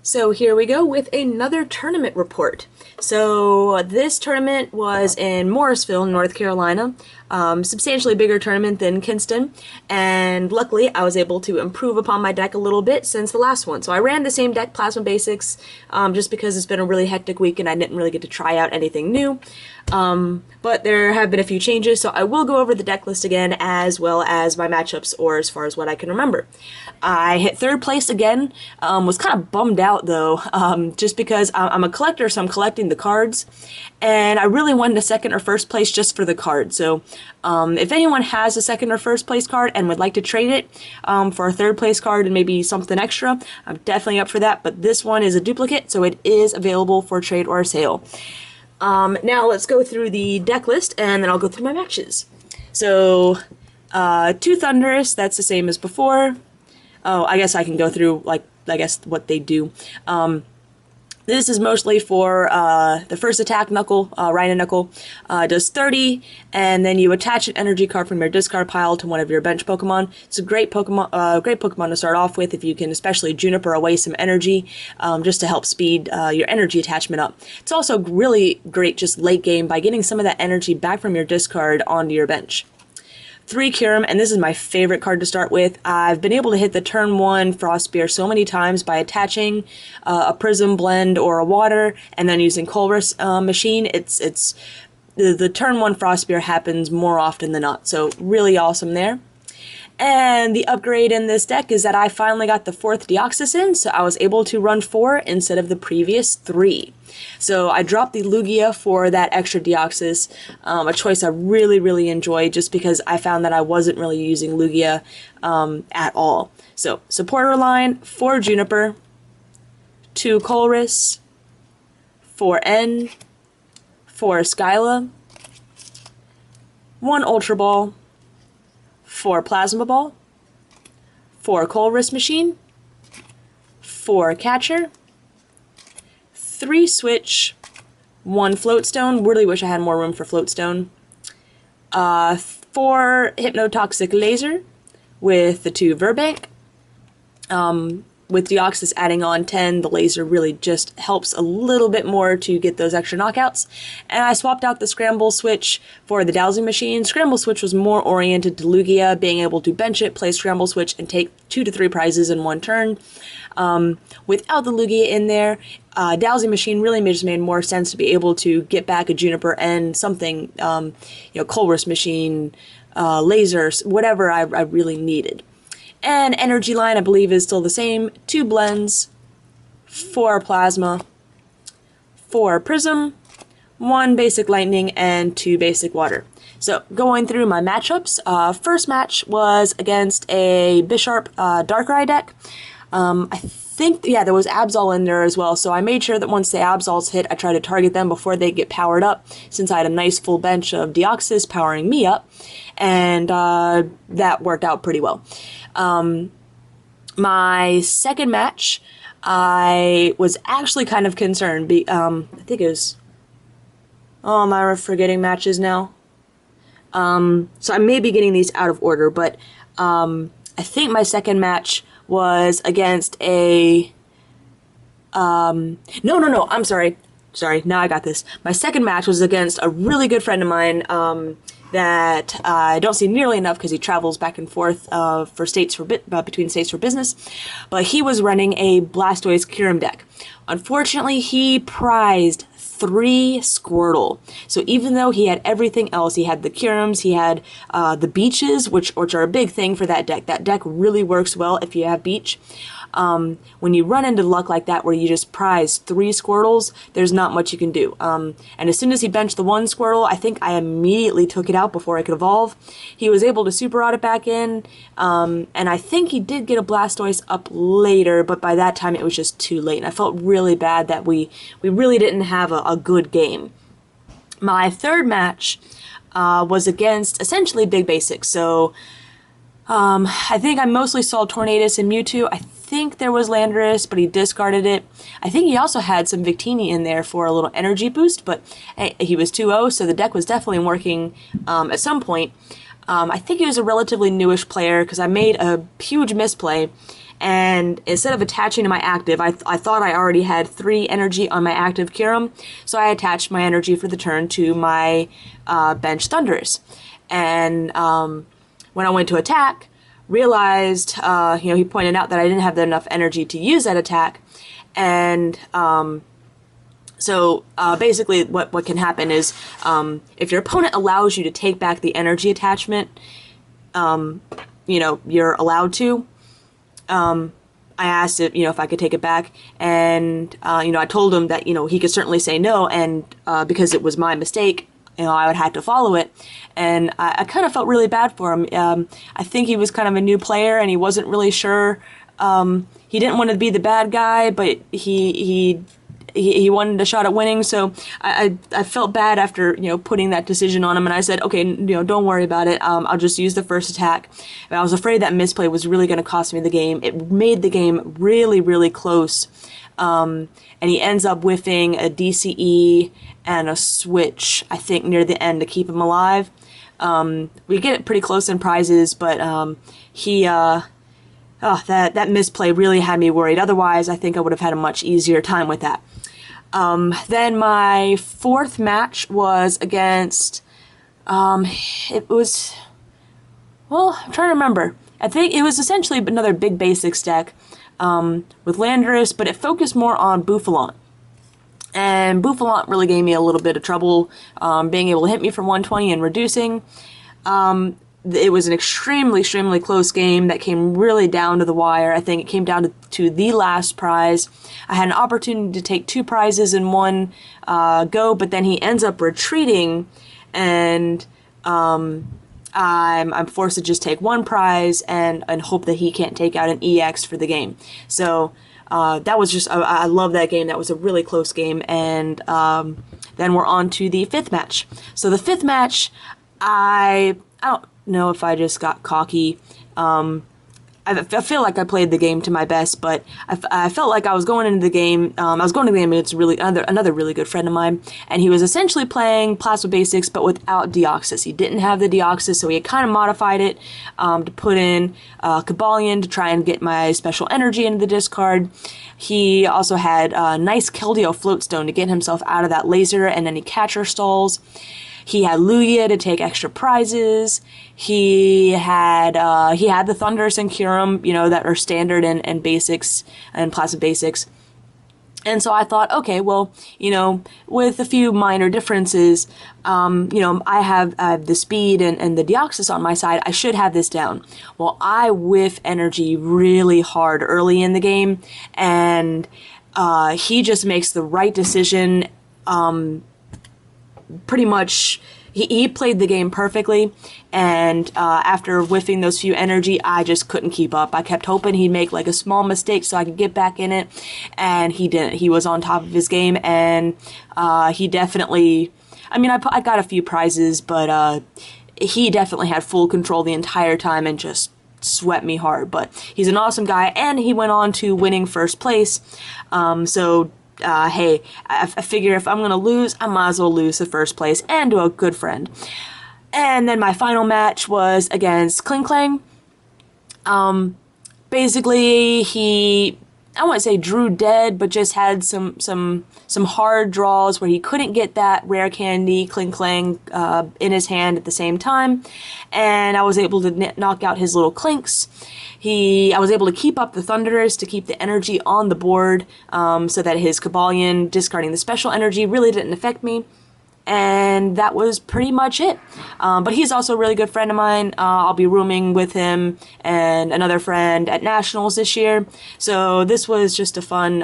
So here we go with another tournament report. So this tournament was in Morrisville, North Carolina. Substantially bigger tournament than Kinston, and luckily I was able to improve upon my deck a little bit since the last one. So I ran the same deck, Plasma Basics, just because it's been a really hectic week and I didn't really get to try out anything new. But there have been a few changes, so I will go over the deck list again as well as my matchups, or as far as what I can remember. I hit third place again, was kind of bummed out though, just because I'm a collector, so I'm collecting the cards, and I really wanted a second or first place just for the card. So if anyone has a second or first place card and would like to trade it for a third place card and maybe something extra, I'm definitely up for that, but this one is a duplicate, so it is available for trade or sale. Now let's go through the deck list, and then I'll go through my matches. So, 2 Thunderous, that's the same as before. Oh, I guess I can go through, what they do. This is mostly for the first attack, Knuckle, Rhino Knuckle, does 30, and then you attach an energy card from your discard pile to one of your bench Pokemon. It's a great Pokemon to start off with if you can especially Juniper away some energy, just to help speed your energy attachment up. It's also really great just late game by getting some of that energy back from your discard onto your bench. 3 Kyurem, and this is my favorite card to start with. I've been able to hit the turn 1 Frost Spear so many times by attaching a Prism Blend or a Water, and then using Colress Machine. The turn 1 Frost Spear happens more often than not, so really awesome there. And the upgrade in this deck is that I finally got the 4th Deoxys in, so I was able to run 4 instead of the previous 3. So I dropped the Lugia for that extra Deoxys, a choice I really enjoyed just because I found that I wasn't really using Lugia at all. So supporter line, 4 Juniper, 2 Colress, 4 N, 4 Skyla, 1 Ultra Ball, 4 Plasma Ball, 4 Colress Machine, 4 Catcher, 3 Switch, 1 Floatstone. Really wish I had more room for Floatstone. 4 Hypnotoxic Laser with the 2 Verbank. With Deoxys adding on 10, the laser really just helps a little bit more to get those extra knockouts. And I swapped out the Scramble Switch for the Dowsing Machine. Scramble Switch was more oriented to Lugia, being able to bench it, play Scramble Switch, and take 2 to 3 prizes in one turn. Without the Lugia in there, Dowsing Machine really just made more sense to be able to get back a Juniper and something, Colress Machine, lasers, whatever I really needed. And energy line, I believe, is still the same. 2 blends, 4 plasma, 4 prism, 1 basic lightning, and 2 basic water. So going through my matchups, first match was against a Bisharp Darkrai deck. I think, there was Absol in there as well, so I made sure that once the Absols hit, I try to target them before they get powered up, since I had a nice full bench of Deoxys powering me up, and that worked out pretty well. My second match, I was actually kind of concerned. I think it was... Oh, am I forgetting matches now? So I may be getting these out of order, but I think my second match was against a... No, I'm sorry. Sorry, now I got this. My second match was against a really good friend of mine, that I don't see nearly enough because he travels back and forth between states for business, but he was running a Blastoise Kyurem deck. Unfortunately, he prized 3 Squirtle. So even though he had everything else, he had the Kyurems, he had the Beaches, which are a big thing for that deck. That deck really works well if you have Beach. When you run into luck like that where you just prize 3 Squirtles, there's not much you can do. And as soon as he benched the 1 Squirtle, I think I immediately took it out before it could evolve. He was able to Super Rod it back in, and I think he did get a Blastoise up later, but by that time it was just too late, and I felt really bad that we really didn't have a good game. My third match was against essentially Big Basics, so I think I mostly saw Tornadus and Mewtwo. I think there was Landorus, but he discarded it. I think he also had some Victini in there for a little energy boost, but he was 2-0, so the deck was definitely working at some point. I think he was a relatively newish player because I made a huge misplay and instead of attaching to my active, I thought I already had 3 energy on my active Kyurem, so I attached my energy for the turn to my bench Thundurus. And when I went to attack, realized, he pointed out that I didn't have enough energy to use that attack, and so basically what can happen is if your opponent allows you to take back the energy attachment, you're allowed to. I asked if I could take it back, and I told him that he could certainly say no, and because it was my mistake, I would have to follow it. And I kind of felt really bad for him. I think he was kind of a new player, and he wasn't really sure. He didn't want to be the bad guy, but he wanted a shot at winning. So I felt bad after putting that decision on him, and I said, okay, don't worry about it. I'll just use the first attack. But I was afraid that misplay was really going to cost me the game. It made the game really, really close. And he ends up whiffing a DCE and a switch, I think, near the end to keep him alive. We get it pretty close in prizes, but that misplay really had me worried. Otherwise, I think I would have had a much easier time with that. Then my 4th match was against, I'm trying to remember. I think it was essentially another big basics deck with Landorus, but it focused more on Bouffalant. And Bouffalant really gave me a little bit of trouble being able to hit me from 120 and reducing. It was an extremely, extremely close game that came really down to the wire. I think it came down to the last prize. I had an opportunity to take 2 prizes in one go, but then he ends up retreating, and I'm forced to just take 1 prize and hope that he can't take out an EX for the game. So that was just, I love that game. That was a really close game. And then we're on to the 5th match. So the 5th match, I don't know if I just got cocky. I feel like I played the game to my best, but I felt like I was going into the game. It's really another really good friend of mine, and he was essentially playing Plasma Basics, but without Deoxys. He didn't have the Deoxys, so he had kind of modified it to put in Cobalion to try and get my special energy into the discard. He also had a nice Keldeo Floatstone to get himself out of that laser and any catcher stalls. He had Lugia to take extra prizes. He had the Thundurus and Kyurem, that are standard and basics and Plasma Basics. And so I thought, okay, well, with a few minor differences, I have the speed and the Deoxys on my side. I should have this down. Well, I whiff energy really hard early in the game, and he just makes the right decision. Pretty much, he played the game perfectly, and after whiffing those few energy, I just couldn't keep up. I kept hoping he'd make like a small mistake so I could get back in it, and he didn't. He was on top of his game, and he definitely, I got a few prizes, but he definitely had full control the entire time and just swept me hard. But he's an awesome guy, and he went on to winning first place, hey, I figure if I'm going to lose, I might as well lose the first place and to a good friend. And then my final match was against Kling Klang. Basically, I wouldn't say drew dead, but just had some hard draws where he couldn't get that rare candy Kling Klang in his hand at the same time, and I was able to knock out his little Clinks. I was able to keep up the Thundurus to keep the energy on the board, so that his Cobalion discarding the special energy really didn't affect me. And that was pretty much it. But he's also a really good friend of mine. I'll be rooming with him and another friend at Nationals this year. So this was just a fun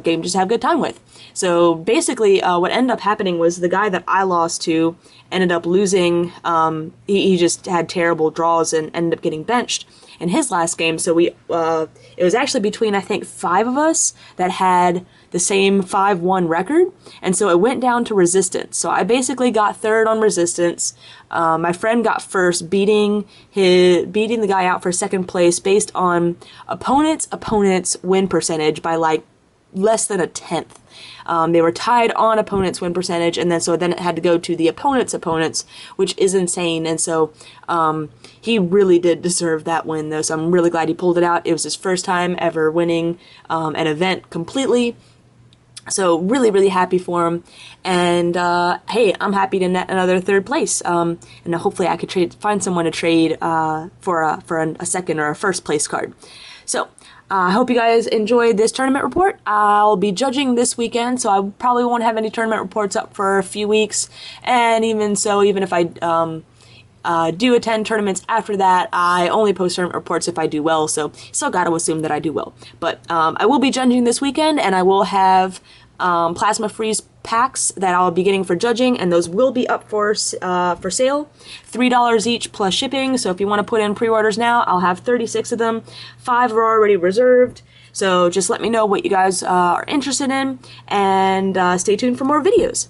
game just to have a good time with. So basically what ended up happening was the guy that I lost to ended up losing. He just had terrible draws and ended up getting benched in his last game. So it was actually between, I think, 5 of us that had the same 5-1 record, and so it went down to resistance. So I basically got third on resistance. My friend got first, beating the guy out for second place based on opponent's win percentage by like less than a tenth. They were tied on opponent's win percentage, and then it had to go to the opponent's, which is insane. And so he really did deserve that win, though. So I'm really glad he pulled it out. It was his first time ever winning an event completely. So really, really happy for him. And hey, I'm happy to net another third place. And hopefully I could find someone to trade for a second or a first place card. So I hope you guys enjoyed this tournament report. I'll be judging this weekend, so I probably won't have any tournament reports up for a few weeks. And even so, even if I do attend tournaments after that, I only post tournament reports if I do well, so still gotta assume that I do well. But I will be judging this weekend, and I will have Plasma Freeze packs that I'll be getting for judging, and those will be up for sale. $3 each plus shipping, so if you want to put in pre-orders now, I'll have 36 of them. 5 are already reserved, so just let me know what you guys are interested in, and stay tuned for more videos.